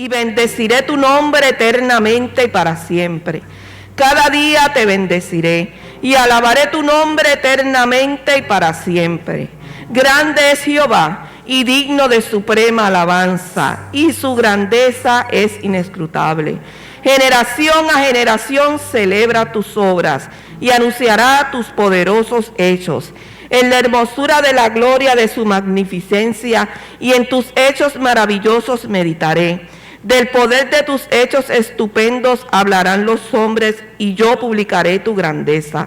y bendeciré tu nombre eternamente y para siempre. Cada día te bendeciré y alabaré tu nombre eternamente y para siempre. Grande es Jehová y digno de suprema alabanza, y su grandeza es inescrutable. Generación a generación celebra tus obras y anunciará tus poderosos hechos. En la hermosura de la gloria de su magnificencia y en tus hechos maravillosos meditaré. Del poder de tus hechos estupendos hablarán los hombres, y yo publicaré tu grandeza.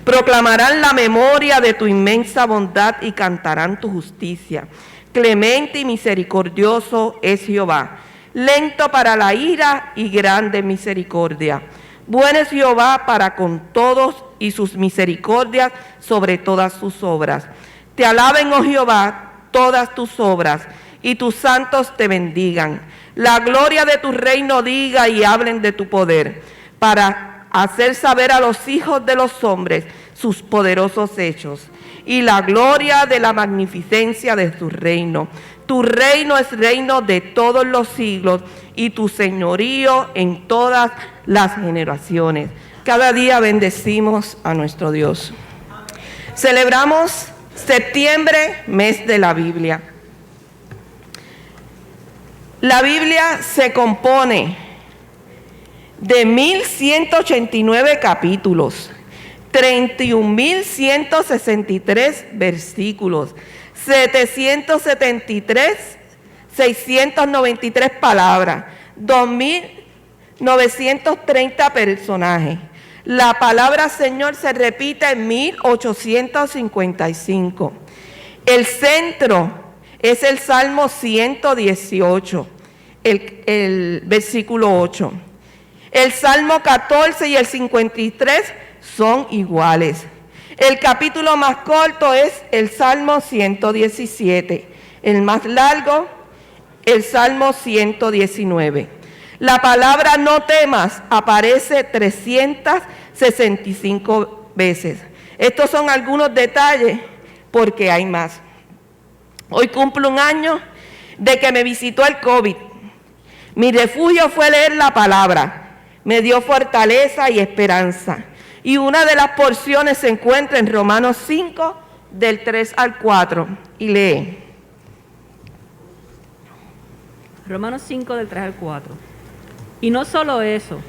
Proclamarán la memoria de tu inmensa bondad y cantarán tu justicia. Clemente y misericordioso es Jehová, lento para la ira y grande misericordia. Bueno es Jehová para con todos, y sus misericordias sobre todas sus obras. Te alaben, oh Jehová, todas tus obras, y tus santos te bendigan. La gloria de tu reino diga y hablen de tu poder, para hacer saber a los hijos de los hombres sus poderosos hechos, y la gloria de la magnificencia de tu reino. Tu reino es reino de todos los siglos, y tu señorío en todas las generaciones. Cada día bendecimos a nuestro Dios. Celebramos septiembre, mes de la Biblia. La Biblia se compone de 1189 capítulos, 31.163 versículos, 693 palabras, 2.930 personajes. La palabra Señor se repite en 1855. El centro es el Salmo 118, el versículo 8. El Salmo 14 y el 53 son iguales. El capítulo más corto es el Salmo 117. El más largo, el Salmo 119. La palabra no temas aparece 365 veces. Estos son algunos detalles porque hay más. Hoy cumplo un año de que me visitó el COVID. Mi refugio fue leer la palabra. Me dio fortaleza y esperanza. Y una de las porciones se encuentra en Romanos 5, del 3 al 4. Y lee. Romanos 5, del 3 al 4. Y no solo esto,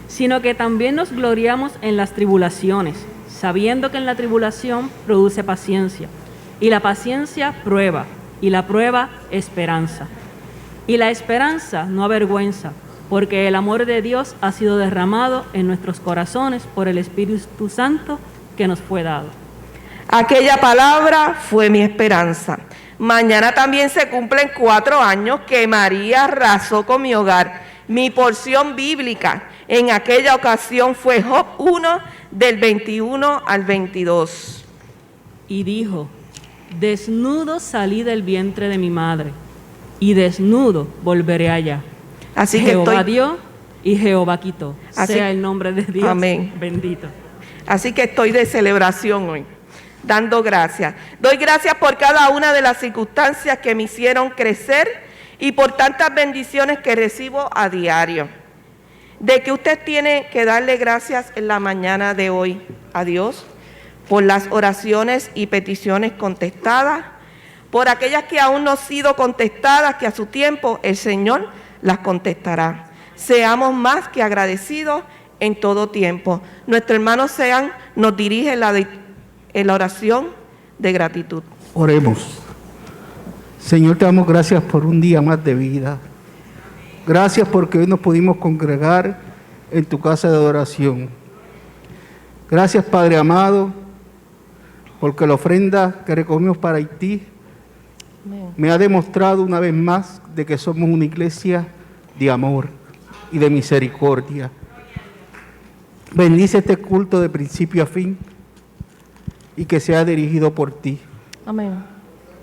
sino que también nos gloriamos en las tribulaciones, sabiendo que en la tribulación produce paciencia, y la paciencia prueba, y la prueba esperanza. Y la esperanza no avergüenza, porque el amor de Dios ha sido derramado en nuestros corazones por el Espíritu Santo que nos fue dado. Aquella palabra fue mi esperanza. Mañana también se cumplen 4 años que María arrasó con mi hogar. Mi porción bíblica en aquella ocasión fue Job 1, del 21 al 22. Y dijo: desnudo salí del vientre de mi madre, y desnudo volveré allá. Así que Jehová dio y Jehová quitó. Sea el nombre de Dios amén. Bendito. Así que estoy de celebración hoy, dando gracias. Doy gracias por cada una de las circunstancias que me hicieron crecer y por tantas bendiciones que recibo a diario. De que usted tiene que darle gracias en la mañana de hoy a Dios por las oraciones y peticiones contestadas, por aquellas que aún no han sido contestadas, que a su tiempo el Señor las contestará. Seamos más que agradecidos en todo tiempo. Nuestro hermano Sean nos dirige en la oración de gratitud. Oremos. Señor, te damos gracias por un día más de vida. Gracias porque hoy nos pudimos congregar en tu casa de adoración. Gracias, Padre amado, porque la ofrenda que recogimos para Haití me ha demostrado una vez más de que somos una iglesia de amor y de misericordia. Bendice este culto de principio a fin y que sea dirigido por ti. Amén.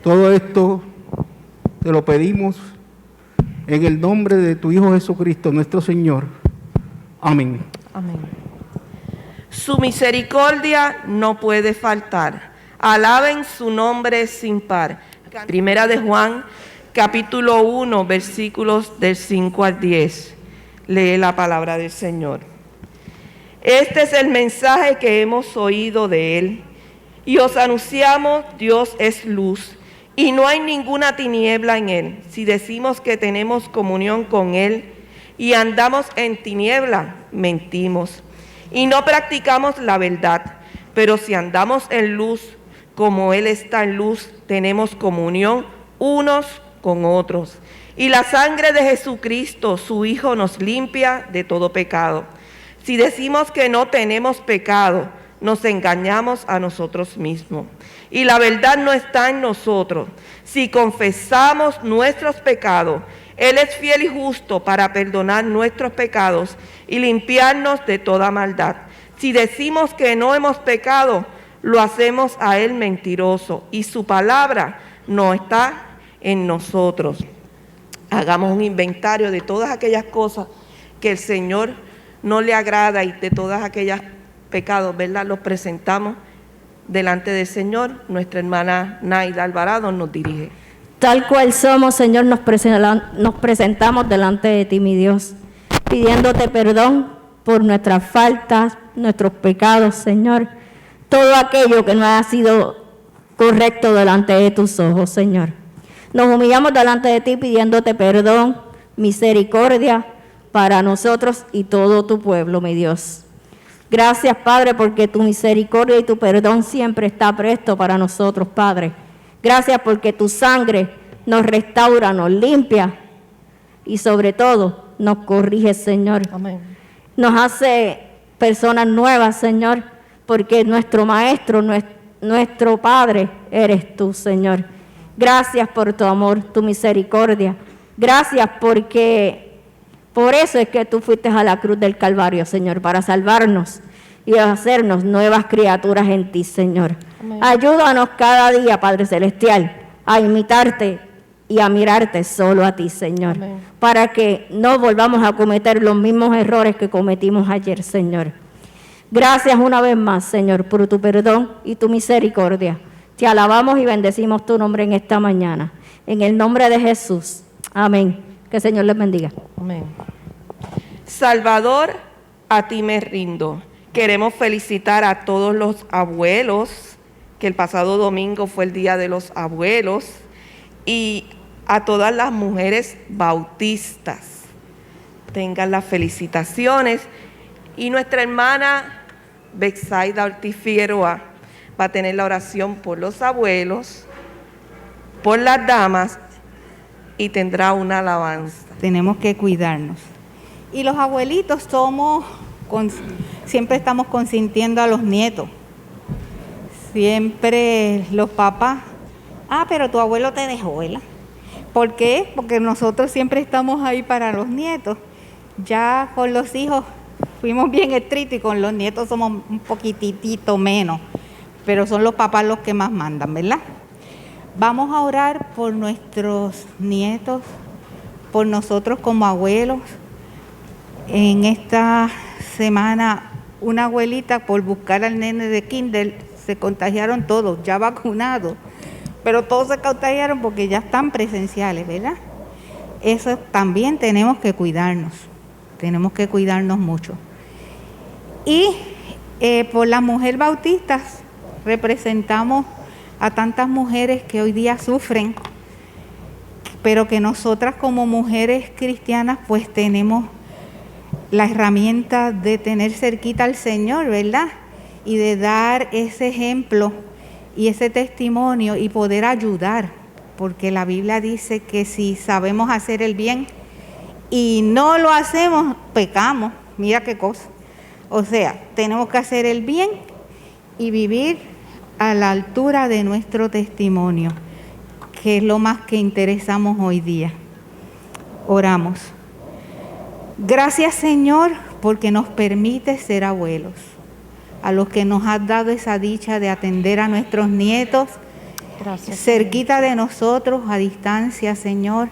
Todo esto te lo pedimos en el nombre de tu Hijo Jesucristo, nuestro Señor. Amén. Amén. Su misericordia no puede faltar. Alaben su nombre sin par. Primera de Juan, capítulo 1, versículos del 5 al 10. Lee la palabra del Señor. Este es el mensaje que hemos oído de Él, y os anunciamos: Dios es luz, y no hay ninguna tiniebla en Él. Si decimos que tenemos comunión con Él y andamos en tiniebla, mentimos, y no practicamos la verdad. Pero si andamos en luz, como Él está en luz, tenemos comunión unos con otros. Y la sangre de Jesucristo, su Hijo, nos limpia de todo pecado. Si decimos que no tenemos pecado, nos engañamos a nosotros mismos, y la verdad no está en nosotros. Si confesamos nuestros pecados, Él es fiel y justo para perdonar nuestros pecados y limpiarnos de toda maldad. Si decimos que no hemos pecado, lo hacemos a Él mentiroso, y su palabra no está en nosotros. Hagamos un inventario de todas aquellas cosas que el Señor no le agrada, y de todas aquellas pecados, ¿verdad? Los presentamos delante del Señor. Nuestra hermana Naida Alvarado nos dirige. Tal cual somos, Señor, nos presentamos delante de ti, mi Dios, pidiéndote perdón por nuestras faltas, nuestros pecados, Señor. Todo aquello que no ha sido correcto delante de tus ojos, Señor. Nos humillamos delante de ti pidiéndote perdón, misericordia para nosotros y todo tu pueblo, mi Dios. Gracias, Padre, porque tu misericordia y tu perdón siempre está presto para nosotros, Padre. Gracias porque tu sangre nos restaura, nos limpia y sobre todo nos corrige, Señor. Amén. Nos hace personas nuevas, Señor, porque nuestro Maestro, nuestro Padre, eres tú, Señor. Gracias por tu amor, tu misericordia. Gracias porque por eso es que tú fuiste a la cruz del Calvario, Señor, para salvarnos y hacernos nuevas criaturas en ti, Señor. Amén. Ayúdanos cada día, Padre Celestial, a imitarte y a mirarte solo a ti, Señor. Amén. Para que no volvamos a cometer los mismos errores que cometimos ayer, Señor. Gracias una vez más, Señor, por tu perdón y tu misericordia. Te alabamos y bendecimos tu nombre en esta mañana. En el nombre de Jesús. Amén. Que el Señor les bendiga. Amén. Salvador, a ti me rindo. Queremos felicitar a todos los abuelos, que el pasado domingo fue el Día de los Abuelos, y a todas las mujeres bautistas. Tengan las felicitaciones. Y nuestra hermana Betsaida Ortiz Figueroa va a tener la oración por los abuelos, por las damas, y tendrá una alabanza. Tenemos que cuidarnos. Y los abuelitos siempre estamos consintiendo a los nietos. Siempre los papás, pero tu abuelo te dejó, ¿verdad? ¿Por qué? Porque nosotros siempre estamos ahí para los nietos. Ya con los hijos fuimos bien estrictos y con los nietos somos un poquitito menos, pero son los papás los que más mandan, ¿verdad? Vamos a orar por nuestros nietos, por nosotros como abuelos. En esta semana, una abuelita, por buscar al nene de kinder, se contagiaron todos, ya vacunados, pero todos se contagiaron porque ya están presenciales, ¿verdad? Eso también tenemos que cuidarnos mucho. Y por las mujeres bautistas, representamos a tantas mujeres que hoy día sufren, pero que nosotras como mujeres cristianas pues tenemos la herramienta de tener cerquita al Señor, ¿verdad? Y de dar ese ejemplo y ese testimonio y poder ayudar, porque la Biblia dice que si sabemos hacer el bien y no lo hacemos, pecamos. Mira qué cosa. O sea, tenemos que hacer el bien y vivir a la altura de nuestro testimonio, que es lo más que interesamos hoy día. Oramos. Gracias, Señor, porque nos permite ser abuelos, a los que nos has dado esa dicha de atender a nuestros nietos. Gracias, cerquita de nosotros, a distancia, Señor,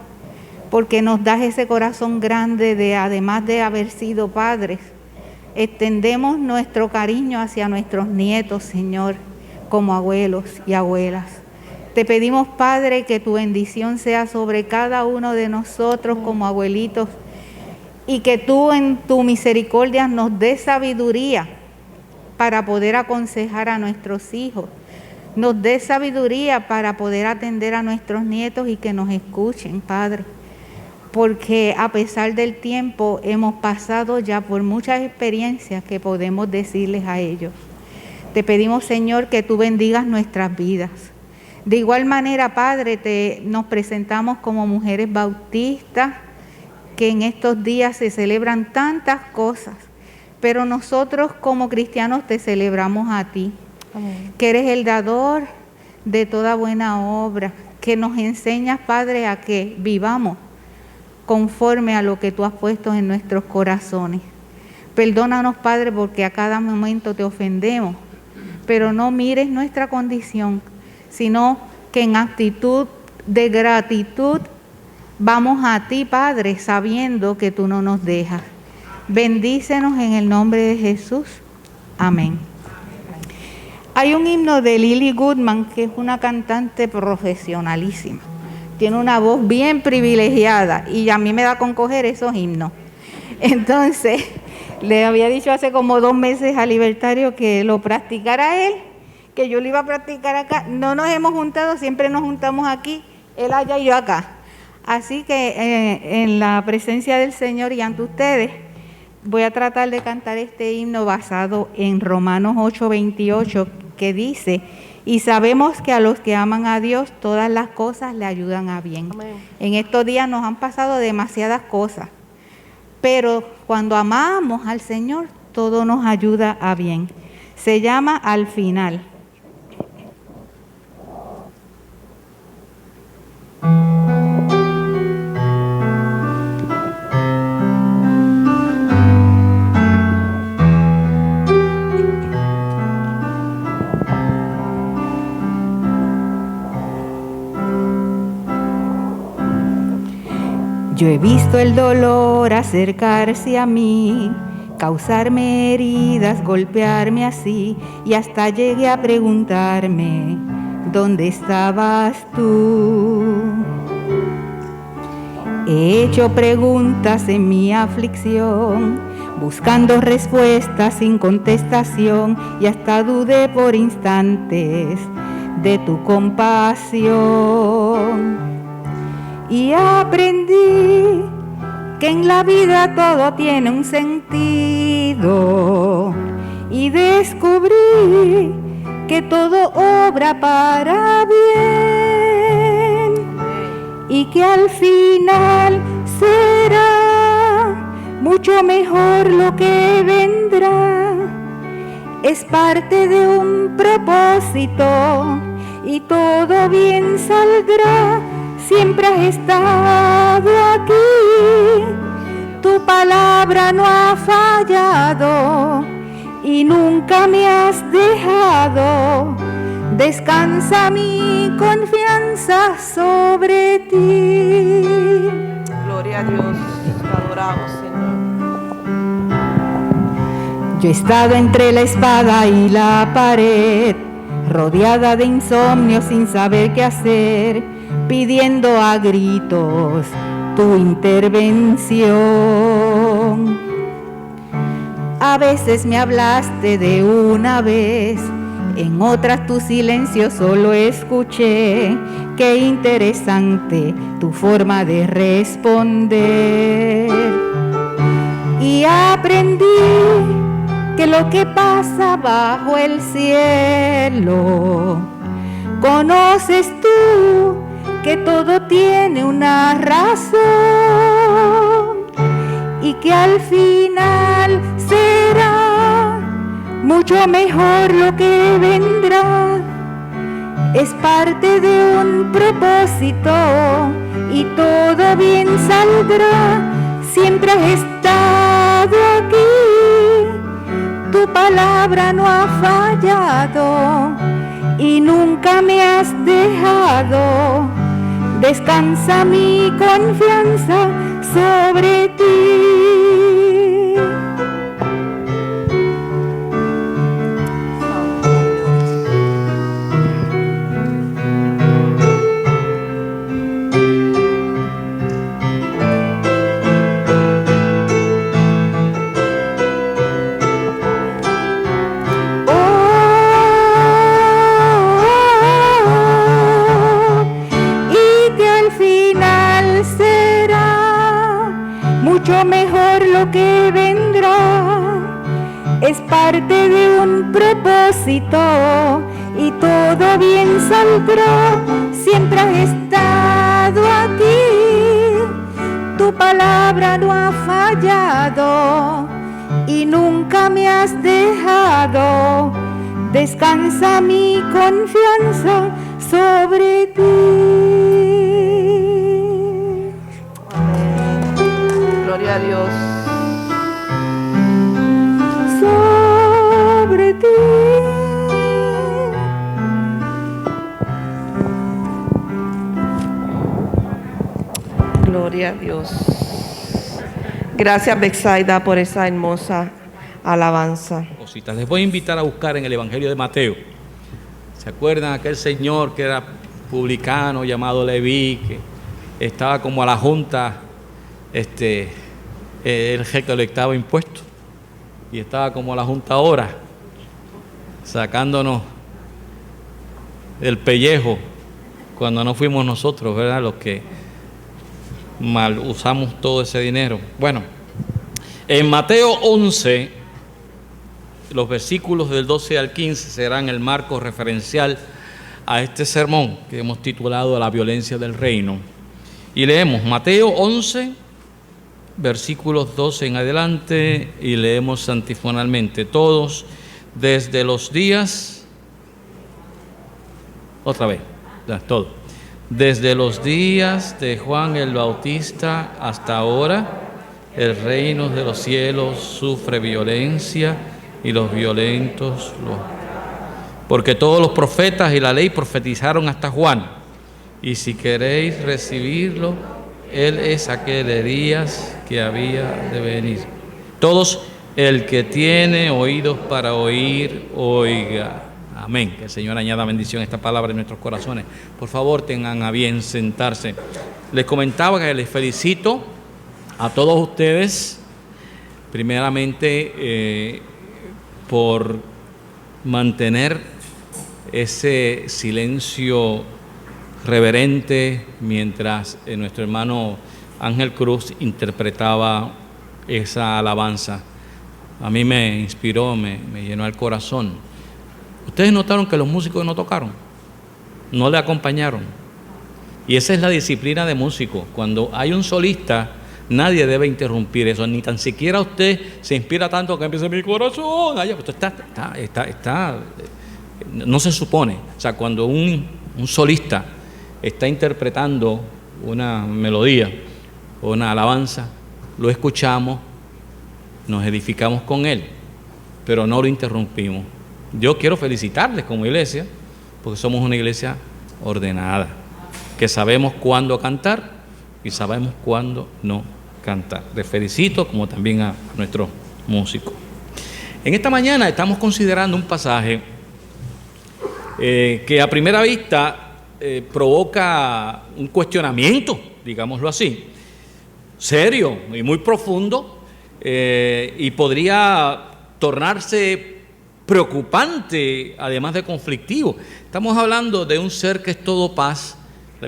porque nos das ese corazón grande de, además de haber sido padres, extendemos nuestro cariño hacia nuestros nietos, Señor, como abuelos y abuelas. Te pedimos, Padre, que tu bendición sea sobre cada uno de nosotros como abuelitos y que tú en tu misericordia nos des sabiduría para poder aconsejar a nuestros hijos. Nos des sabiduría para poder atender a nuestros nietos y que nos escuchen, Padre. Porque a pesar del tiempo hemos pasado ya por muchas experiencias que podemos decirles a ellos. Te pedimos, Señor, que tú bendigas nuestras vidas. De igual manera, Padre, nos presentamos como mujeres bautistas, que en estos días se celebran tantas cosas, pero nosotros como cristianos te celebramos a ti, que eres el dador de toda buena obra, que nos enseñas, Padre, a que vivamos conforme a lo que tú has puesto en nuestros corazones. Perdónanos, Padre, porque a cada momento te ofendemos, pero no mires nuestra condición, sino que en actitud de gratitud vamos a ti, Padre, sabiendo que tú no nos dejas. Bendícenos en el nombre de Jesús. Amén. Hay un himno de Lily Goodman, que es una cantante profesionalísima. Tiene una voz bien privilegiada y a mí me da con coger esos himnos. Entonces, le había dicho hace como 2 meses a Libertario que lo practicara él, que yo lo iba a practicar acá. No nos hemos juntado, siempre nos juntamos aquí, él allá y yo acá. Así que en la presencia del Señor y ante ustedes, voy a tratar de cantar este himno basado en Romanos 8:28, que dice: y sabemos que a los que aman a Dios todas las cosas le ayudan a bien. Amén. En estos días nos han pasado demasiadas cosas, pero cuando amamos al Señor, todo nos ayuda a bien. Se llama Al Final. Yo he visto el dolor acercarse a mí, causarme heridas, golpearme así, y hasta llegué a preguntarme, ¿dónde estabas tú? He hecho preguntas en mi aflicción, buscando respuestas sin contestación, y hasta dudé por instantes de tu compasión. Y aprendí que en la vida todo tiene un sentido, y descubrí que todo obra para bien, y que al final será mucho mejor lo que vendrá. Es parte de un propósito y todo bien saldrá. Siempre has estado aquí, tu palabra no ha fallado y nunca me has dejado. Descansa mi confianza sobre ti. Gloria a Dios, te adoramos, Señor. Yo he estado entre la espada y la pared, rodeada de insomnio sin saber qué hacer, pidiendo a gritos tu intervención. A veces me hablaste de una vez, en otras tu silencio solo escuché. Qué interesante tu forma de responder. Y aprendí que lo que pasa bajo el cielo, conoces tú que todo tiene una razón, y que al final será mucho mejor lo que vendrá. Es parte de un propósito y todo bien saldrá. Siempre has estado aquí, tu palabra no ha fallado y nunca me has dejado. Descansa mi confianza sobre ti. parte de un propósito y todo bien saldrá. Siempre has estado aquí, tu palabra no ha fallado y nunca me has dejado. Descansa mi confianza sobre ti. Gloria a Dios. Sobre ti. Gloria a Dios. Gracias, Betsaida, por esa hermosa alabanza. Les voy a invitar a buscar en el Evangelio de Mateo. ¿Se acuerdan aquel señor que era publicano llamado Leví, que estaba como a la junta, el recolectaba impuestos y estaba como a la junta ahora, sacándonos el pellejo cuando no fuimos nosotros, ¿verdad?, los que mal usamos todo ese dinero? Bueno, en Mateo 11, los versículos del 12 al 15 serán el marco referencial a este sermón que hemos titulado La violencia del reino. Y leemos Mateo 11, versículos 12 en adelante, y leemos antifonalmente todos, desde los días, otra vez, todo. Desde los días de Juan el Bautista hasta ahora, el reino de los cielos sufre violencia y los violentos porque todos los profetas y la ley profetizaron hasta Juan. Y si queréis recibirlo, él es aquel Elías que había de venir. Todos, el que tiene oídos para oír, oiga. Amén. Que el Señor añada bendición a esta palabra en nuestros corazones. Por favor, tengan a bien sentarse. Les comentaba que les felicito a todos ustedes, primeramente, por mantener ese silencio reverente mientras nuestro hermano Ángel Cruz interpretaba esa alabanza. A mí me inspiró, me llenó el corazón. Ustedes notaron que los músicos no tocaron, no le acompañaron. Y esa es la disciplina de músico. Cuando hay un solista, nadie debe interrumpir eso, ni tan siquiera usted se inspira tanto que empiece mi corazón. No se supone. O sea, cuando un solista está interpretando una melodía o una alabanza, lo escuchamos, nos edificamos con él, pero no lo interrumpimos. Yo quiero felicitarles como iglesia, porque somos una iglesia ordenada, que sabemos cuándo cantar y sabemos cuándo no cantar. Les felicito, como también a nuestros músicos. En esta mañana estamos considerando un pasaje que a primera vista provoca un cuestionamiento, digámoslo así, serio y muy profundo, y podría tornarse preocupante, además de conflictivo. Estamos hablando de un ser que es todo paz.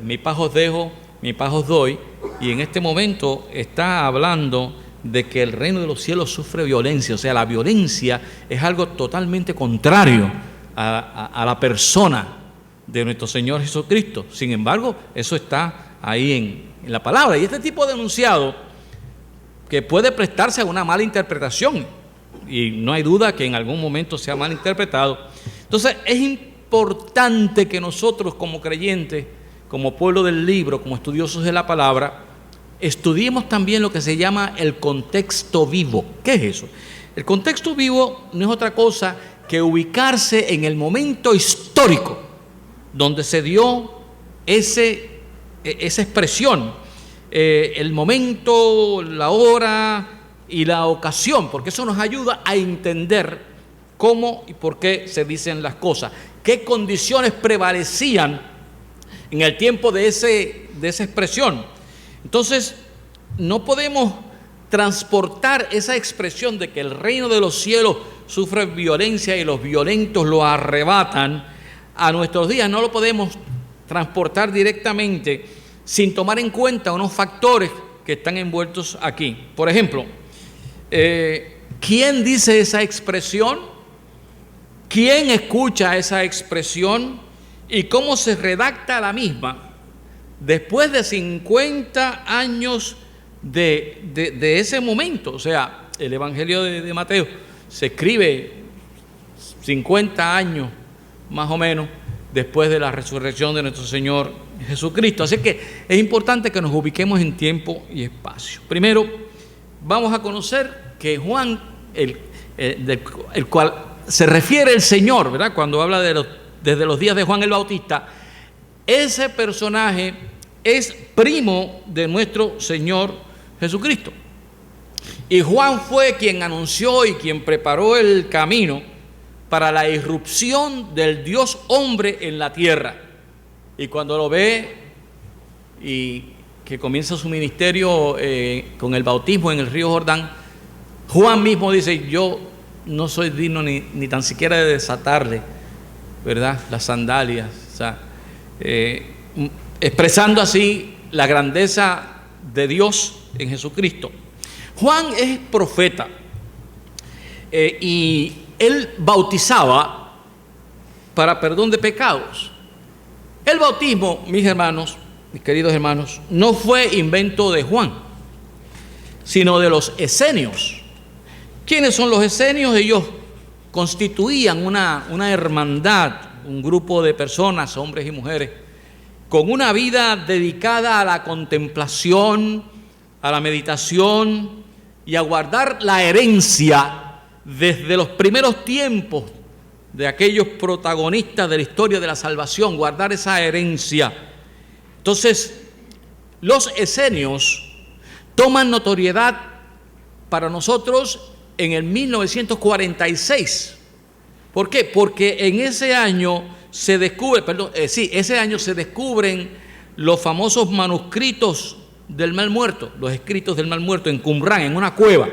Mi paz os dejo, mi paz os doy, y en este momento está hablando de que el reino de los cielos sufre violencia. O sea, la violencia es algo totalmente contrario a la persona de nuestro Señor Jesucristo. Sin embargo, eso está ahí en la palabra. Y este tipo de enunciado que puede prestarse a una mala interpretación, y no hay duda que en algún momento sea mal interpretado. Entonces, es importante que nosotros como creyentes, como pueblo del libro, como estudiosos de la palabra, estudiemos también lo que se llama el contexto vivo. ¿Qué es eso? El contexto vivo no es otra cosa que ubicarse en el momento histórico donde se dio esa expresión, el momento, la hora y la ocasión, porque eso nos ayuda a entender cómo y por qué se dicen las cosas, qué condiciones prevalecían en el tiempo de esa expresión. Entonces, no podemos transportar esa expresión de que el reino de los cielos sufre violencia y los violentos lo arrebatan a nuestros días. No lo podemos transportar directamente sin tomar en cuenta unos factores que están envueltos aquí. Por ejemplo, ¿qué ¿quién dice esa expresión? ¿Quién escucha esa expresión? ¿Y cómo se redacta la misma? Después de 50 años de ese momento. O sea, el Evangelio de Mateo se escribe 50 años más o menos después de la resurrección de nuestro Señor Jesucristo. Así que es importante que nos ubiquemos en tiempo y espacio. Primero, vamos a conocer que Juan, el cual se refiere el Señor, ¿verdad? Cuando habla desde los días de Juan el Bautista, ese personaje es primo de nuestro Señor Jesucristo. Y Juan fue quien anunció y quien preparó el camino para la irrupción del Dios hombre en la tierra. Y cuando lo ve y que comienza su ministerio con el bautismo en el río Jordán, Juan mismo dice: yo no soy digno ni tan siquiera de desatarle, ¿verdad?, las sandalias. O sea, expresando así la grandeza de Dios en Jesucristo. Juan es profeta y él bautizaba para perdón de pecados. El bautismo, mis hermanos, mis queridos hermanos, no fue invento de Juan, sino de los esenios. ¿Quiénes son los esenios? Ellos constituían una hermandad, un grupo de personas, hombres y mujeres, con una vida dedicada a la contemplación, a la meditación y a guardar la herencia desde los primeros tiempos de aquellos protagonistas de la historia de la salvación, guardar esa herencia. Entonces, los esenios toman notoriedad para nosotros en el 1946. ¿Por qué? Porque en ese año se descubren los famosos manuscritos del Mar Muerto, los escritos del Mar Muerto en Qumrán, en una cueva.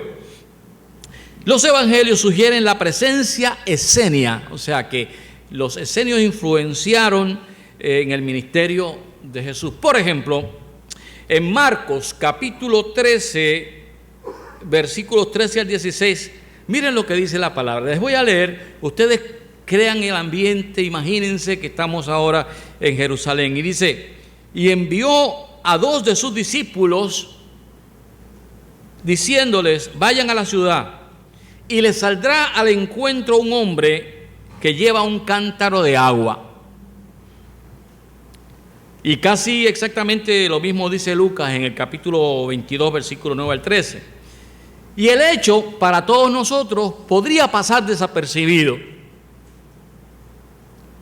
Los evangelios sugieren la presencia esenia, o sea que los esenios influenciaron en el ministerio de Jesús. Por ejemplo, en Marcos capítulo 13, versículos 13 al 16, miren lo que dice la palabra. Les voy a leer, ustedes crean el ambiente, imagínense que estamos ahora en Jerusalén. Y dice: y envió a 2 de sus discípulos, diciéndoles: vayan a la ciudad, y les saldrá al encuentro un hombre que lleva un cántaro de agua. Y casi exactamente lo mismo dice Lucas en el capítulo 22, versículo 9 al 13. Y el hecho para todos nosotros podría pasar desapercibido,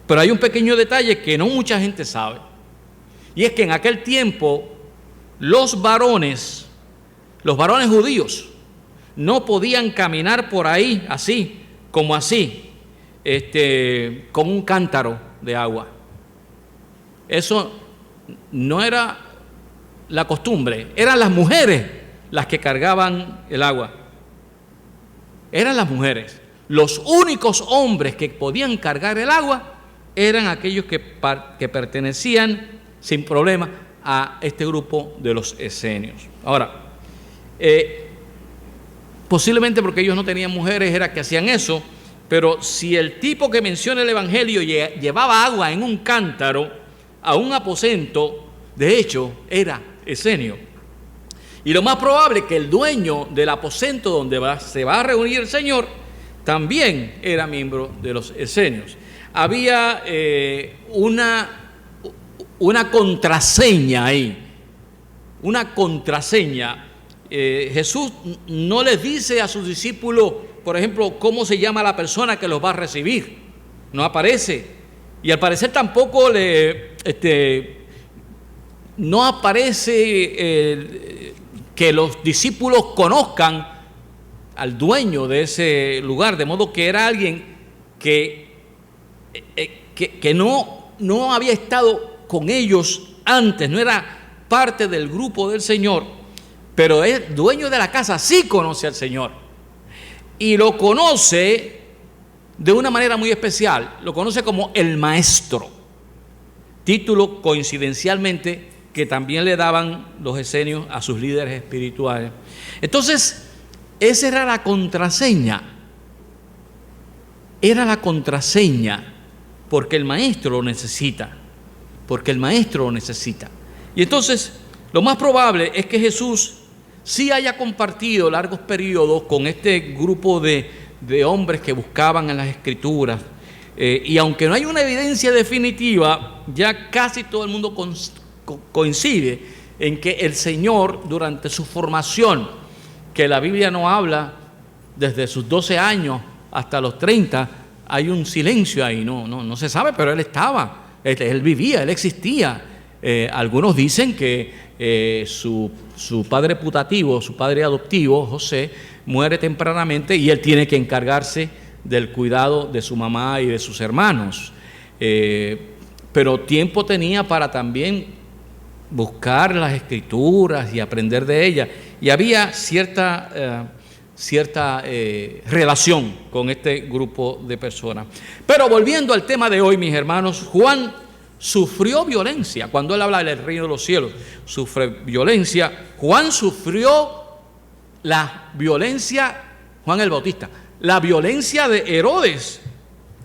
pero hay un pequeño detalle que no mucha gente sabe, y es que en aquel tiempo los varones judíos no podían caminar por ahí así, como así, con un cántaro de agua. Eso no era la costumbre, eran las mujeres las que cargaban el agua. Eran las mujeres. Los únicos hombres que podían cargar el agua eran aquellos que pertenecían sin problema a este grupo de los esenios. Ahora, posiblemente porque ellos no tenían mujeres era que hacían eso, pero si el tipo que menciona el Evangelio llevaba agua en un cántaro a un aposento, de hecho era esenio. Y lo más probable es que el dueño del aposento donde se va a reunir el Señor también era miembro de los esenios. Había una contraseña ahí, una contraseña. Jesús no les dice a sus discípulos, por ejemplo, cómo se llama la persona que los va a recibir. No aparece. Y al parecer tampoco no aparece que los discípulos conozcan al dueño de ese lugar, de modo que era alguien que no había estado con ellos antes, no era parte del grupo del Señor, pero el dueño de la casa sí conoce al Señor y lo conoce de una manera muy especial, lo conoce como el Maestro, título coincidencialmente que también le daban los esenios a sus líderes espirituales. Entonces, esa era la contraseña. Era la contraseña, porque el maestro lo necesita. Porque el maestro lo necesita. Y entonces, lo más probable es que Jesús sí haya compartido largos periodos con este grupo de hombres que buscaban en las Escrituras. Y aunque no hay una evidencia definitiva, ya casi todo el mundo coincide en que el Señor, durante su formación, que la Biblia no habla desde sus 12 años hasta los 30, hay un silencio ahí, no se sabe, pero Él estaba, Él vivía, Él existía. Algunos dicen que su padre putativo, su padre adoptivo, José, muere tempranamente y Él tiene que encargarse del cuidado de su mamá y de sus hermanos. Pero tiempo tenía para también buscar las Escrituras y aprender de ellas. Y había cierta relación con este grupo de personas. Pero volviendo al tema de hoy, mis hermanos, Juan sufrió violencia. Cuando él habla del reino de los cielos, sufre violencia. Juan sufrió la violencia, Juan el Bautista, la violencia de Herodes.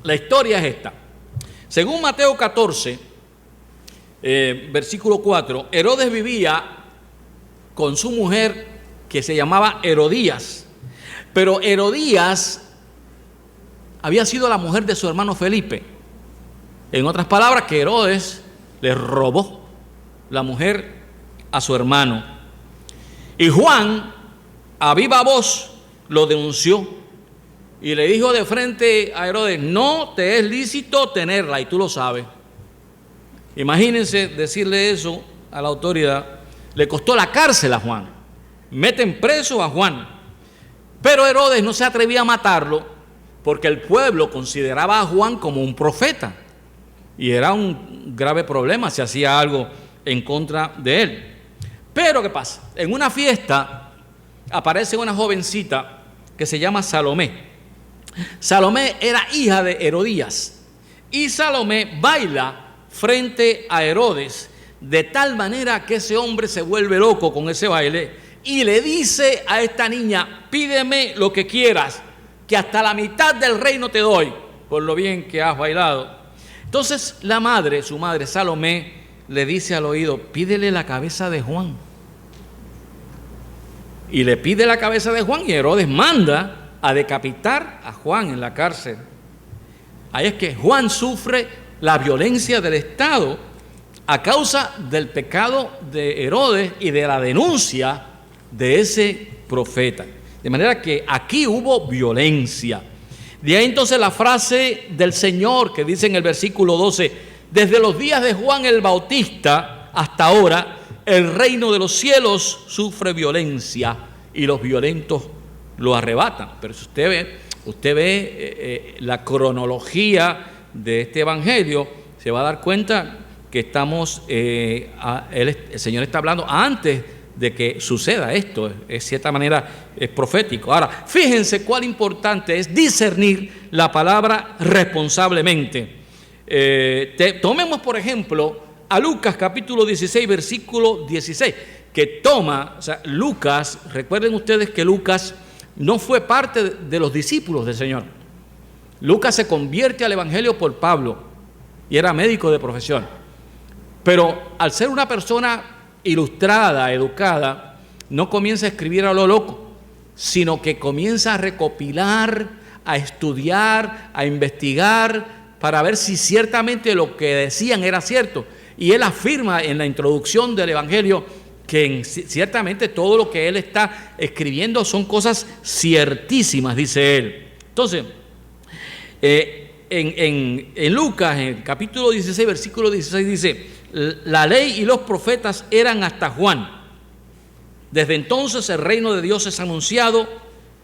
La historia es esta. Según Mateo 14, versículo 4, Herodes vivía con su mujer que se llamaba Herodías. Pero Herodías había sido la mujer de su hermano Felipe. En otras palabras, que Herodes le robó la mujer a su hermano. Y Juan, a viva voz, lo denunció y le dijo de frente a Herodes: no te es lícito tenerla, y tú lo sabes. Imagínense decirle eso a la autoridad. Le costó la cárcel a Juan. Meten preso a Juan. Pero Herodes no se atrevía a matarlo porque el pueblo consideraba a Juan como un profeta. Y era un grave problema si hacía algo en contra de él. Pero ¿qué pasa? En una fiesta aparece una jovencita que se llama Salomé. Salomé era hija de Herodías. Y Salomé baila frente a Herodes de tal manera que ese hombre se vuelve loco con ese baile y le dice a esta niña: pídeme lo que quieras, que hasta la mitad del reino te doy, por lo bien que has bailado. Entonces su madre Salomé, le dice al oído: pídele la cabeza de Juan. Y le pide la cabeza de Juan y Herodes manda a decapitar a Juan en la cárcel. Ahí es que Juan sufre la violencia del Estado a causa del pecado de Herodes y de la denuncia de ese profeta. De manera que aquí hubo violencia. De ahí entonces la frase del Señor que dice en el versículo 12: desde los días de Juan el Bautista hasta ahora, el reino de los cielos sufre violencia y los violentos lo arrebatan. Pero si usted ve la cronología de este evangelio, se va a dar cuenta que el Señor está hablando antes de que suceda esto. De cierta manera es profético. Ahora, fíjense cuál importante es discernir la palabra responsablemente. Tomemos por ejemplo a Lucas capítulo 16 versículo 16, que toma, o sea, Lucas, recuerden ustedes que Lucas no fue parte de los discípulos del Señor. Lucas se convierte al evangelio por Pablo y era médico de profesión. Pero al ser una persona ilustrada, educada, no comienza a escribir a lo loco, sino que comienza a recopilar, a estudiar, a investigar, para ver si ciertamente lo que decían era cierto. Y él afirma en la introducción del Evangelio que ciertamente todo lo que él está escribiendo son cosas ciertísimas, dice él. Entonces, en Lucas, en el capítulo 16, versículo 16, dice: la ley y los profetas eran hasta Juan. Desde entonces el reino de Dios es anunciado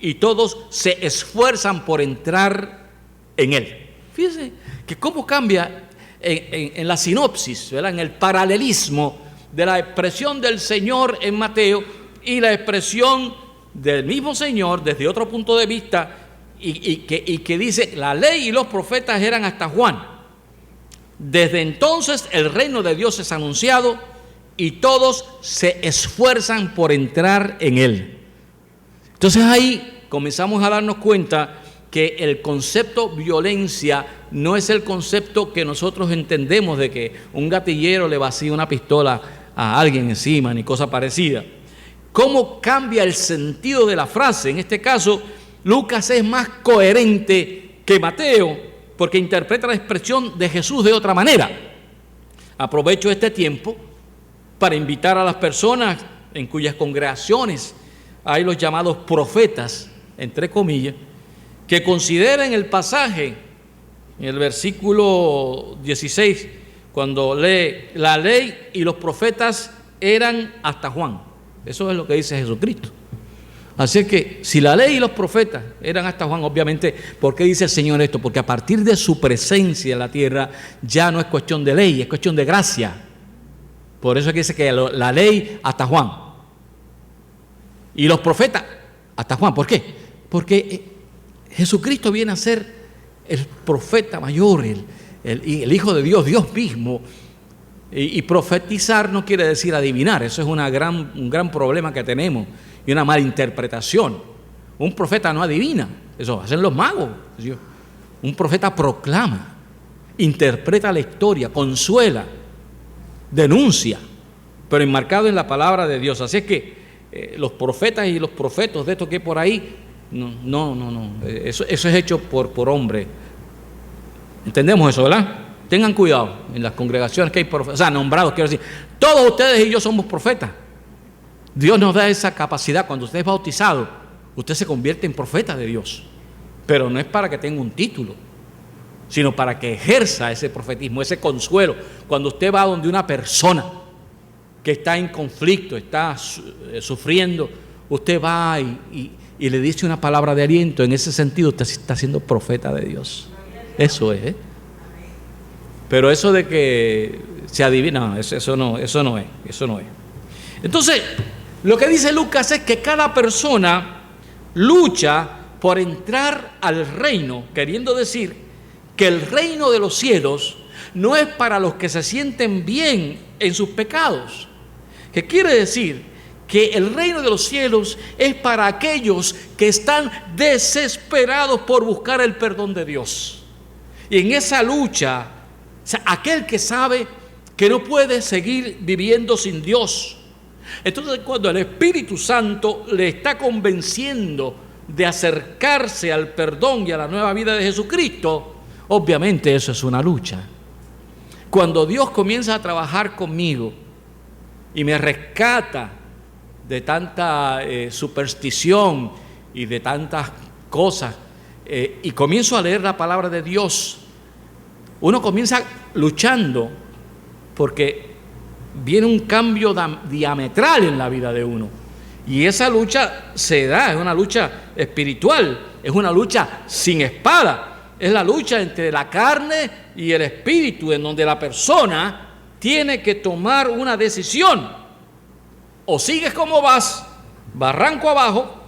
y todos se esfuerzan por entrar en él. Fíjense que cómo cambia en la sinopsis, ¿verdad? En el paralelismo de la expresión del Señor en Mateo y la expresión del mismo Señor desde otro punto de vista, y que dice: la ley y los profetas eran hasta Juan. Desde entonces el reino de Dios es anunciado y todos se esfuerzan por entrar en él. Entonces ahí comenzamos a darnos cuenta que el concepto violencia no es el concepto que nosotros entendemos de que un gatillero le vacía una pistola a alguien encima, ni cosa parecida. ¿Cómo cambia el sentido de la frase? En este caso, Lucas es más coherente que Mateo, porque interpreta la expresión de Jesús de otra manera. Aprovecho este tiempo para invitar a las personas en cuyas congregaciones hay los llamados profetas, entre comillas, que consideren el pasaje, en el versículo 16, cuando lee: la ley y los profetas eran hasta Juan. Eso es lo que dice Jesucristo. Así que si la ley y los profetas eran hasta Juan, obviamente, ¿por qué dice el Señor esto? Porque a partir de su presencia en la tierra ya no es cuestión de ley, es cuestión de gracia. Por eso es que dice que la ley hasta Juan y los profetas hasta Juan. ¿Por qué? Porque Jesucristo viene a ser el profeta mayor, el Hijo de Dios, Dios mismo. Y profetizar no quiere decir adivinar. Eso es un gran problema que tenemos y una mala interpretación. Un profeta no adivina, eso hacen los magos. Un profeta proclama, interpreta la historia, consuela, denuncia, pero enmarcado en la palabra de Dios. Así es que los profetas y los profetos de estos que hay por ahí, no. Eso es hecho por hombre. ¿Entendemos eso, verdad? Tengan cuidado en las congregaciones que hay profetas, o sea, nombrados, quiero decir, todos ustedes y yo somos profetas. Dios nos da esa capacidad. Cuando usted es bautizado, usted se convierte en profeta de Dios, pero no es para que tenga un título, sino para que ejerza ese profetismo, ese consuelo. Cuando usted va donde una persona que está en conflicto, está sufriendo, usted va y le dice una palabra de aliento. En ese sentido usted está siendo profeta de Dios. Eso es, Pero eso de que se adivina, eso no es. Entonces, lo que dice Lucas es que cada persona lucha por entrar al reino, queriendo decir que el reino de los cielos no es para los que se sienten bien en sus pecados. ¿Qué quiere decir? Que el reino de los cielos es para aquellos que están desesperados por buscar el perdón de Dios. Y en esa lucha, o sea, aquel que sabe que no puede seguir viviendo sin Dios. Entonces, cuando el Espíritu Santo le está convenciendo de acercarse al perdón y a la nueva vida de Jesucristo, obviamente eso es una lucha. Cuando Dios comienza a trabajar conmigo y me rescata de tanta superstición y de tantas cosas, y comienzo a leer la palabra de Dios, uno comienza luchando porque viene un cambio diametral en la vida de uno. Y esa lucha se da, es una lucha espiritual, es una lucha sin espada, es la lucha entre la carne y el espíritu, en donde la persona tiene que tomar una decisión: o sigues como vas, barranco abajo,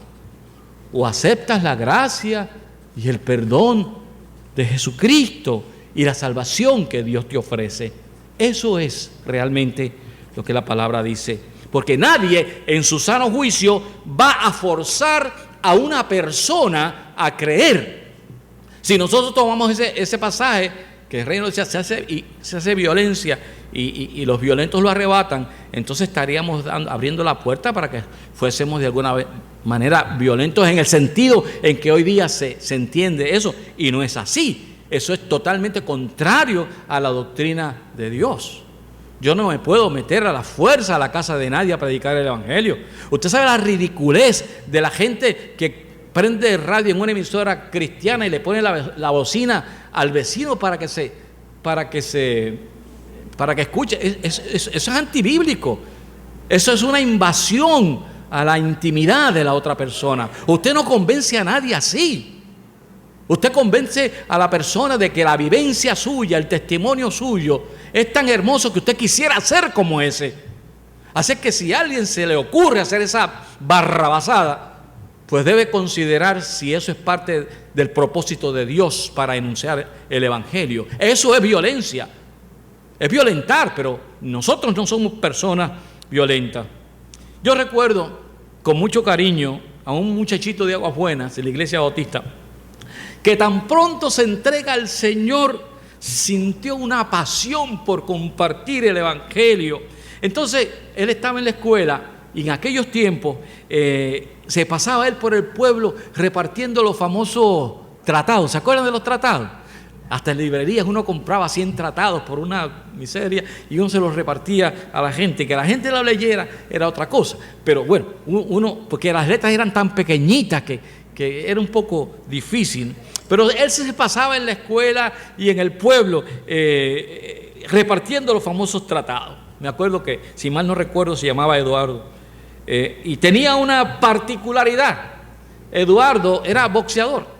o aceptas la gracia y el perdón de Jesucristo y la salvación que Dios te ofrece. Eso es realmente lo que la palabra dice. Porque nadie en su sano juicio va a forzar a una persona a creer. Si nosotros tomamos ese pasaje, que el reino se hace violencia y los violentos lo arrebatan, entonces estaríamos abriendo la puerta para que fuésemos de alguna manera violentos, en el sentido en que hoy día se entiende eso, y no es así. Eso es totalmente contrario a la doctrina de Dios. Yo no me puedo meter a la fuerza a la casa de nadie a predicar el evangelio. Usted sabe la ridiculez de la gente que prende radio en una emisora cristiana y le pone la bocina al vecino para que escuche. Eso es antibíblico. Eso es una invasión a la intimidad de la otra persona. Usted no convence a nadie así. Usted convence a la persona de que la vivencia suya, el testimonio suyo, es tan hermoso que usted quisiera ser como ese. Así que si a alguien se le ocurre hacer esa barrabasada, pues debe considerar si eso es parte del propósito de Dios para enunciar el evangelio. Eso es violencia. Es violentar, pero nosotros no somos personas violentas. Yo recuerdo con mucho cariño a un muchachito de Aguas Buenas, en la iglesia bautista, que tan pronto se entrega al Señor, sintió una pasión por compartir el Evangelio. Entonces, él estaba en la escuela y en aquellos tiempos se pasaba él por el pueblo repartiendo los famosos tratados. ¿Se acuerdan de los tratados? Hasta en librerías uno compraba 100 tratados por una miseria y uno se los repartía a la gente. Que la gente lo leyera era otra cosa. Pero bueno, porque las letras eran tan pequeñitas que era un poco difícil. Pero él se pasaba en la escuela y en el pueblo repartiendo los famosos tratados. Me acuerdo que, si mal no recuerdo, se llamaba Eduardo. Y tenía una particularidad. Eduardo era boxeador.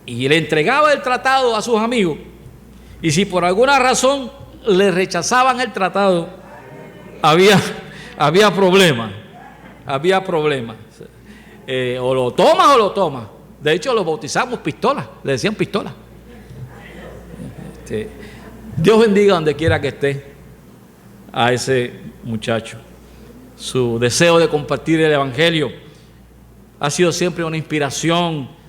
Y le entregaba el tratado a sus amigos. Y si por alguna razón le rechazaban el tratado, había problemas. Había problemas. O lo tomas o lo tomas. De hecho, lo bautizamos pistola. Le decían pistola. Dios bendiga donde quiera que esté a ese muchacho. Su deseo de compartir el Evangelio ha sido siempre una inspiración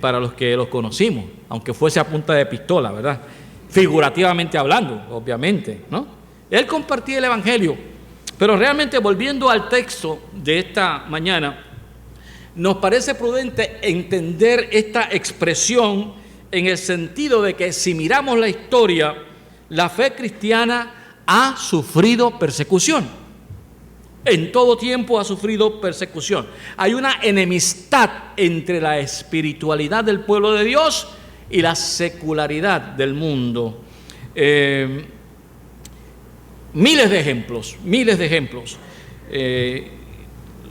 para los que los conocimos, aunque fuese a punta de pistola, ¿verdad? Figurativamente hablando, obviamente, ¿no? Él compartía el Evangelio, pero realmente, volviendo al texto de esta mañana, nos parece prudente entender esta expresión en el sentido de que si miramos la historia, la fe cristiana ha sufrido persecución. En todo tiempo ha sufrido persecución. Hay una enemistad entre la espiritualidad del pueblo de Dios y la secularidad del mundo. Miles de ejemplos.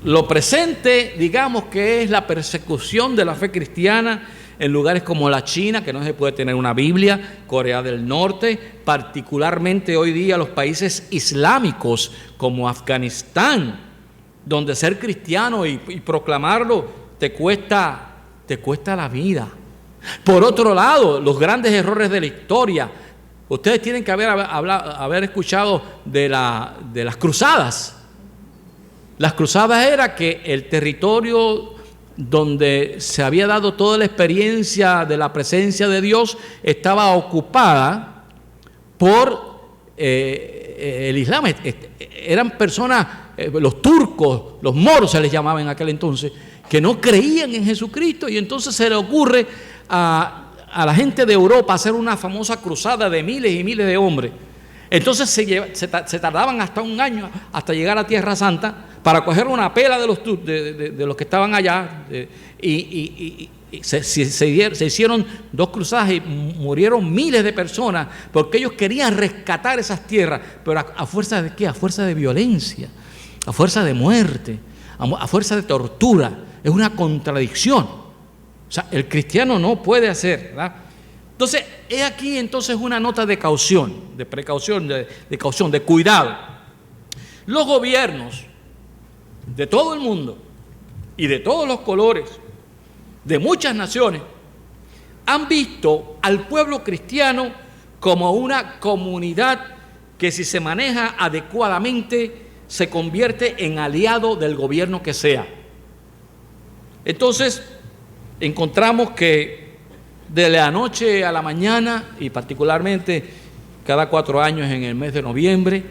Lo presente, digamos que es la persecución de la fe cristiana en lugares como la China, que no se puede tener una Biblia, Corea del Norte, particularmente hoy día los países islámicos como Afganistán, donde ser cristiano y proclamarlo te cuesta la vida. Por otro lado, los grandes errores de la historia. Ustedes tienen que haber escuchado de las cruzadas. Las cruzadas era que el territorio donde se había dado toda la experiencia de la presencia de Dios estaba ocupada por el Islam. Eran personas, los turcos, los moros se les llamaba en aquel entonces, que no creían en Jesucristo, y entonces se le ocurre a la gente de Europa hacer una famosa cruzada de miles y miles de hombres. Entonces se tardaban hasta un año hasta llegar a Tierra Santa para coger una pela de los que estaban allá, y se hicieron 2 cruzadas y murieron miles de personas porque ellos querían rescatar esas tierras, pero a fuerza de ¿qué? A fuerza de violencia, a fuerza de muerte, a fuerza de tortura. Es una contradicción. O sea, el cristiano no puede hacer, ¿verdad? Entonces, he aquí entonces una nota de caución, de precaución, de caución, de cuidado. Los gobiernos de todo el mundo y de todos los colores, de muchas naciones, han visto al pueblo cristiano como una comunidad que, si se maneja adecuadamente, se convierte en aliado del gobierno que sea. Entonces, encontramos que de la noche a la mañana, y particularmente cada 4 años en el mes de noviembre,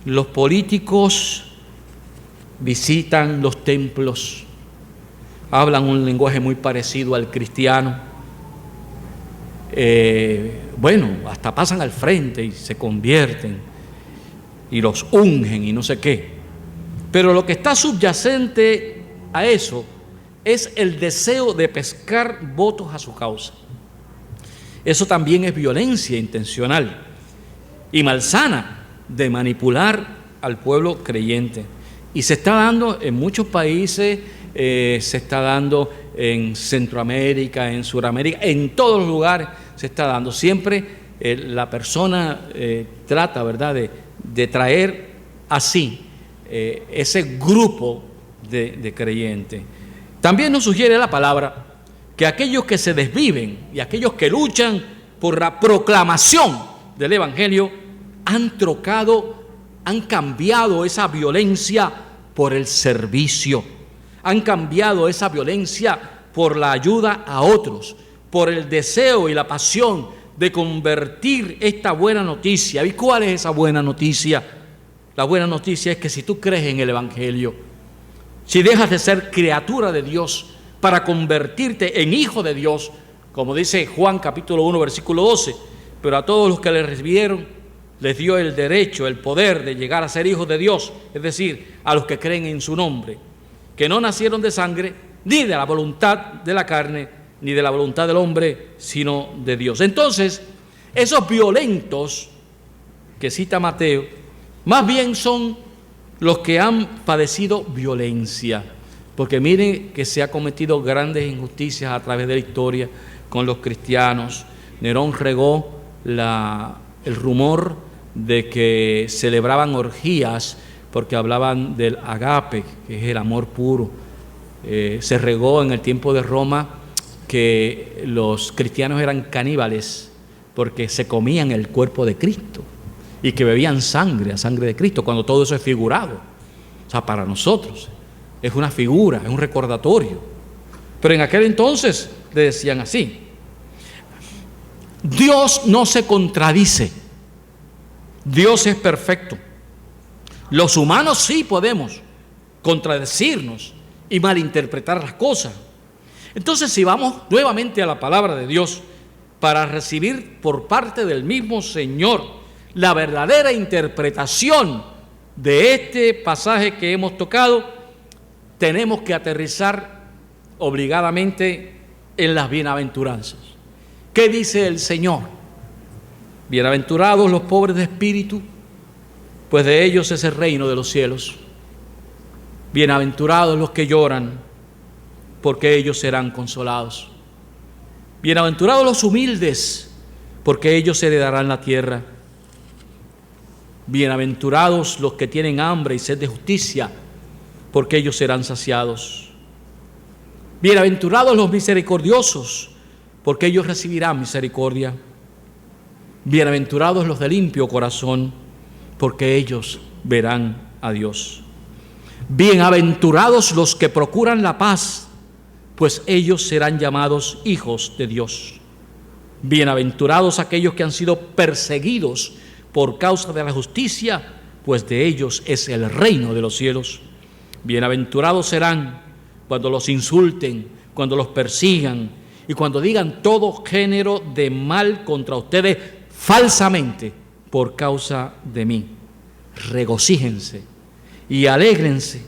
los políticos visitan los templos, hablan un lenguaje muy parecido al cristiano. Bueno, hasta pasan al frente y se convierten y los ungen y no sé qué. Pero lo que está subyacente a eso es el deseo de pescar votos a su causa. Eso también es violencia intencional y malsana de manipular al pueblo creyente. Y se está dando en muchos países, se está dando en Centroamérica, en Sudamérica, en todos los lugares se está dando. Siempre la persona trata, ¿verdad?, de traer así ese grupo de creyentes. También nos sugiere la palabra que aquellos que se desviven y aquellos que luchan por la proclamación del Evangelio han cambiado esa violencia por el servicio. han cambiado esa violencia por la ayuda a otros, por el deseo y la pasión de convertir esta buena noticia. ¿Y cuál es esa buena noticia? La buena noticia es que si tú crees en el Evangelio, si dejas de ser criatura de Dios para convertirte en hijo de Dios, como dice Juan capítulo 1 versículo 12, pero a todos los que le recibieron les dio el derecho, el poder de llegar a ser hijos de Dios, es decir, a los que creen en su nombre, que no nacieron de sangre, ni de la voluntad de la carne, ni de la voluntad del hombre, sino de Dios. Entonces, esos violentos que cita Mateo, más bien son los que han padecido violencia, porque miren que se ha cometido grandes injusticias a través de la historia con los cristianos. Nerón regó el rumor de que celebraban orgías porque hablaban del agape, que es el amor puro. Se regó en el tiempo de Roma que los cristianos eran caníbales porque se comían el cuerpo de Cristo y que bebían sangre, la sangre de Cristo, cuando todo eso es figurado. O sea, para nosotros es una figura, es un recordatorio. Pero en aquel entonces le decían así. Dios no se contradice. Dios es perfecto. Los humanos sí podemos contradecirnos y malinterpretar las cosas. Entonces, si vamos nuevamente a la palabra de Dios para recibir por parte del mismo Señor la verdadera interpretación de este pasaje que hemos tocado, tenemos que aterrizar obligadamente en las bienaventuranzas. ¿Qué dice el Señor? Bienaventurados los pobres de espíritu, pues de ellos es el reino de los cielos. Bienaventurados los que lloran, porque ellos serán consolados. Bienaventurados los humildes, porque ellos heredarán la tierra. Bienaventurados los que tienen hambre y sed de justicia, porque ellos serán saciados. Bienaventurados los misericordiosos, porque ellos recibirán misericordia. Bienaventurados los de limpio corazón, porque ellos verán a Dios. Bienaventurados los que procuran la paz, pues ellos serán llamados hijos de Dios. Bienaventurados aquellos que han sido perseguidos por causa de la justicia, pues de ellos es el reino de los cielos. Bienaventurados serán cuando los insulten, cuando los persigan y cuando digan todo género de mal contra ustedes falsamente por causa de mí. Regocíjense y alégrense,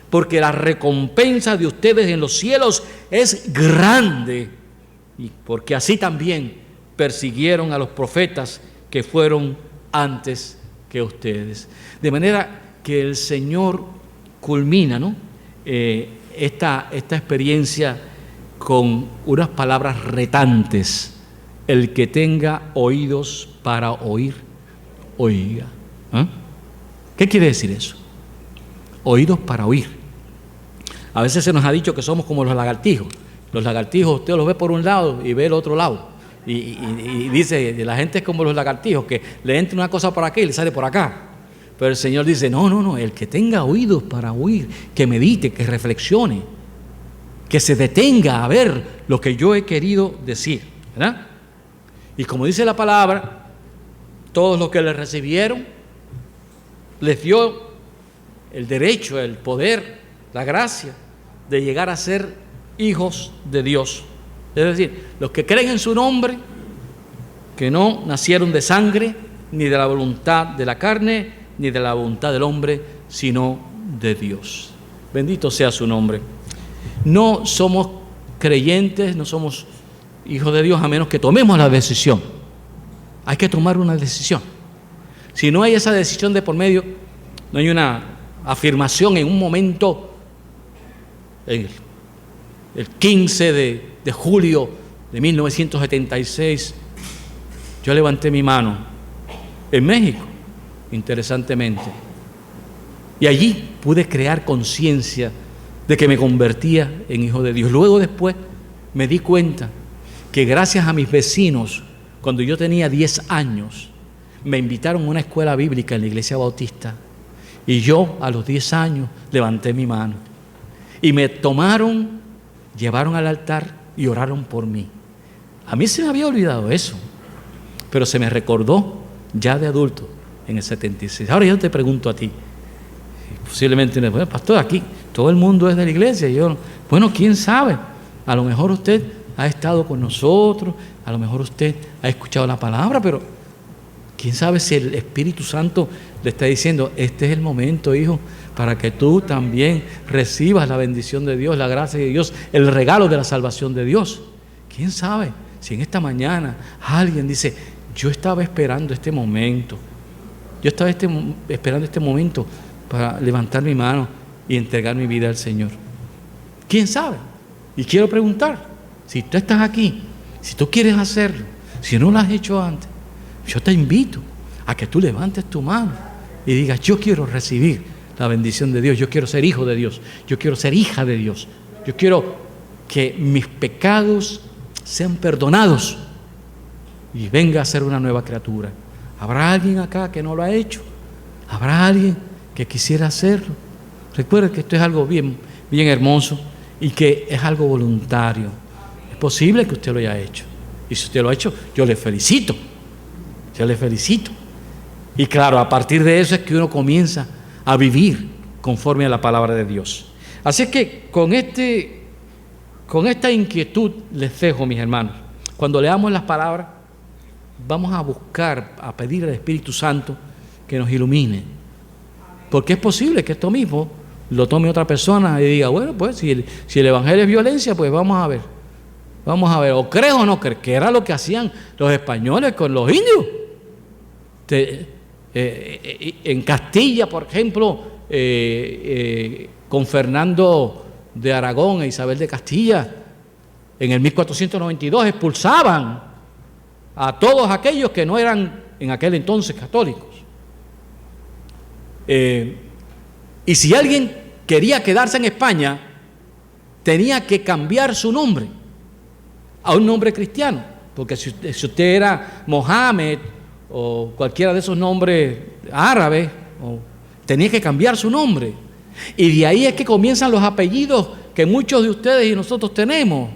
porque la recompensa de ustedes en los cielos es grande, y porque así también persiguieron a los profetas que fueron antes que ustedes. De manera que el Señor culmina, ¿no?, esta experiencia con unas palabras retantes. El que tenga oídos para oír, oiga. ¿Qué quiere decir eso? Oídos para oír. A veces se nos ha dicho que somos como los lagartijos. Los lagartijos usted los ve por un lado y ve el otro lado. Y dice, la gente es como los lagartijos, que le entra una cosa por aquí y le sale por acá. Pero el Señor dice, no, el que tenga oídos para oír, que medite, que reflexione, que se detenga a ver lo que yo he querido decir, ¿verdad? Y como dice la palabra, todos los que le recibieron, les dio el derecho, el poder, la gracia de llegar a ser hijos de Dios. Es decir, los que creen en su nombre, que no nacieron de sangre, ni de la voluntad de la carne, ni de la voluntad del hombre, sino de Dios. Bendito sea su nombre. No somos creyentes, no somos hijos de Dios a menos que tomemos la decisión. Hay que tomar una decisión. Si no hay esa decisión de por medio, no hay una afirmación en un momento, el 15 de julio de 1976, yo levanté mi mano en México, interesantemente, y allí pude crear conciencia de que me convertía en hijo de Dios. Luego después me di cuenta que gracias a mis vecinos, cuando yo tenía 10 años, me invitaron a una escuela bíblica en la iglesia bautista, y yo a los 10 años levanté mi mano. y me tomaron, llevaron al altar y oraron por mí. A mí se me había olvidado eso, pero se me recordó ya de adulto en el 76. Ahora yo te pregunto a ti, posiblemente, bueno, pastor, aquí todo el mundo es de la iglesia. Y yo, bueno, quién sabe, a lo mejor usted ha estado con nosotros, a lo mejor usted ha escuchado la palabra, pero quién sabe si el Espíritu Santo le está diciendo, este es el momento, hijo, para que tú también recibas la bendición de Dios, la gracia de Dios, el regalo de la salvación de Dios. Quién sabe si en esta mañana alguien dice, yo estaba esperando este momento, yo estaba esperando este momento para levantar mi mano y entregar mi vida al Señor. ¿Quién sabe? Y quiero preguntar, si tú estás aquí, si tú quieres hacerlo, si no lo has hecho antes, yo te invito a que tú levantes tu mano y digas, yo quiero recibir la bendición de Dios, yo quiero ser hijo de Dios, yo quiero ser hija de Dios, yo quiero que mis pecados sean perdonados y venga a ser una nueva criatura. ¿Habrá alguien acá que no lo ha hecho? ¿Habrá alguien que quisiera hacerlo? Recuerda que esto es algo bien hermoso y que es algo voluntario. Es posible que usted lo haya hecho. Y si usted lo ha hecho, yo le felicito. Yo le felicito. Y claro, a partir de eso es que uno comienza a vivir conforme a la palabra de Dios. Así es que con esta inquietud les dejo, mis hermanos. Cuando leamos las palabras, vamos a buscar, a pedir al Espíritu Santo que nos ilumine. Porque es posible que esto mismo lo tome otra persona y diga, bueno, pues si el Evangelio es violencia, pues vamos a ver. Vamos a ver, o creo o no creo, que era lo que hacían los españoles con los indios. En Castilla, por ejemplo, con Fernando de Aragón e Isabel de Castilla, en el 1492 expulsaban a todos aquellos que no eran en aquel entonces católicos. Y si alguien quería quedarse en España, tenía que cambiar su nombre a un nombre cristiano, porque si usted era Mohamed o cualquiera de esos nombres árabes, tenía que cambiar su nombre. Y de ahí es que comienzan los apellidos que muchos de ustedes y nosotros tenemos.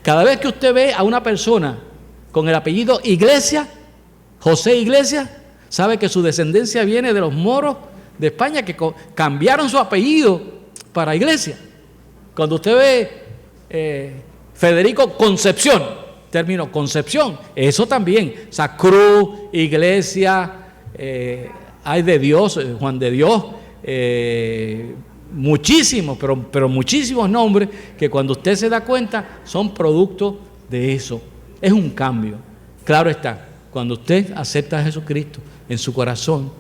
Cada vez que usted ve a una persona con el apellido Iglesia, José Iglesias, sabe que su descendencia viene de los moros de España que cambiaron su apellido para Iglesia. Cuando usted ve Federico Concepción, término Concepción, eso también, o sea, Cruz, Iglesia, hay de Dios, Juan de Dios, muchísimos, pero muchísimos nombres que cuando usted se da cuenta son producto de eso. Es un cambio. Claro está, cuando usted acepta a Jesucristo en su corazón,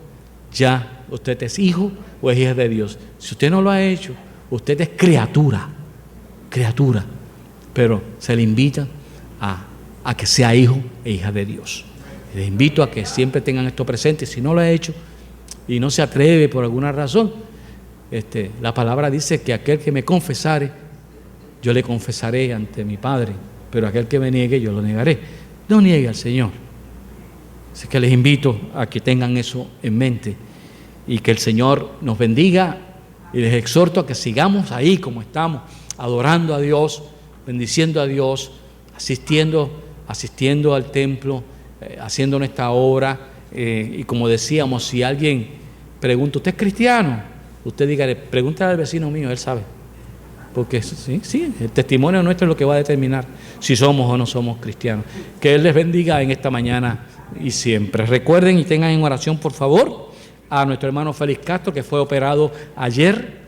ya usted es hijo o es hija de Dios. Si usted no lo ha hecho, usted es criatura, pero se le invita a que sea hijo e hija de Dios. Les invito a que siempre tengan esto presente. Si no lo ha hecho y no se atreve por alguna razón, la palabra dice que aquel que me confesare, yo le confesaré ante mi Padre, pero aquel que me niegue, yo lo negaré. No niegue al Señor. Así que les invito a que tengan eso en mente y que el Señor nos bendiga, y les exhorto a que sigamos ahí como estamos, adorando a Dios, bendiciendo a Dios, asistiendo al templo, haciendo nuestra obra, y como decíamos, si alguien pregunta, ¿usted es cristiano? Usted dígale, pregúntale al vecino mío, él sabe. Porque sí, el testimonio nuestro es lo que va a determinar si somos o no somos cristianos. Que Él les bendiga en esta mañana y siempre. Recuerden y tengan en oración, por favor, a nuestro hermano Félix Castro, que fue operado ayer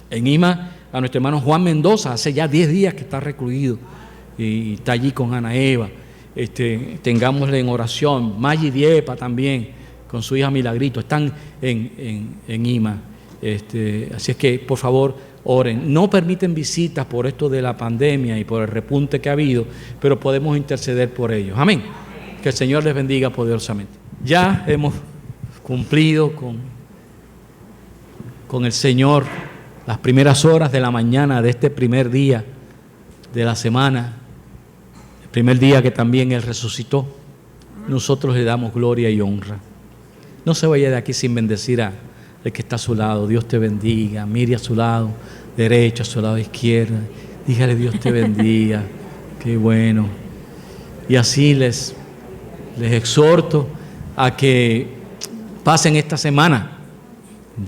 en Ima, a nuestro hermano Juan Mendoza, hace ya 10 días que está recluido y está allí con Ana Eva. Tengámosle en oración. Maggi Diepa también, con su hija Milagrito, están en Ima. Así es que, por favor, oren. No permiten visitas por esto de la pandemia y por el repunte que ha habido, pero podemos interceder por ellos. Amén. Que el Señor les bendiga poderosamente. Ya hemos cumplido con el Señor las primeras horas de la mañana de este primer día de la semana, el primer día que también Él resucitó. Nosotros le damos gloria y honra. No se vaya de aquí sin bendecir a el que está a su lado. Dios te bendiga. Mire a su lado, derecho, a su lado izquierdo. Dígale, Dios te bendiga. Qué bueno. Y así les exhorto a que pasen esta semana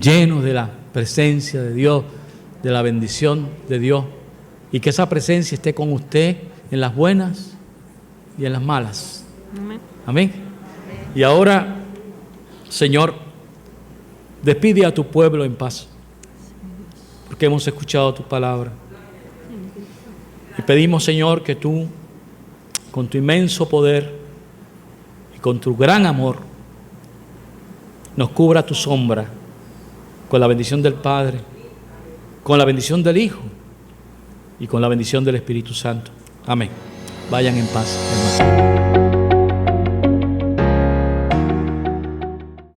llenos de la presencia de Dios, de la bendición de Dios, y que esa presencia esté con usted en las buenas y en las malas. Amén. Amén. Y ahora, Señor, despide a tu pueblo en paz, porque hemos escuchado tu palabra. Y pedimos, Señor, que tú, con tu inmenso poder y con tu gran amor, nos cubra tu sombra con la bendición del Padre, con la bendición del Hijo y con la bendición del Espíritu Santo. Amén. Vayan en paz, hermanos.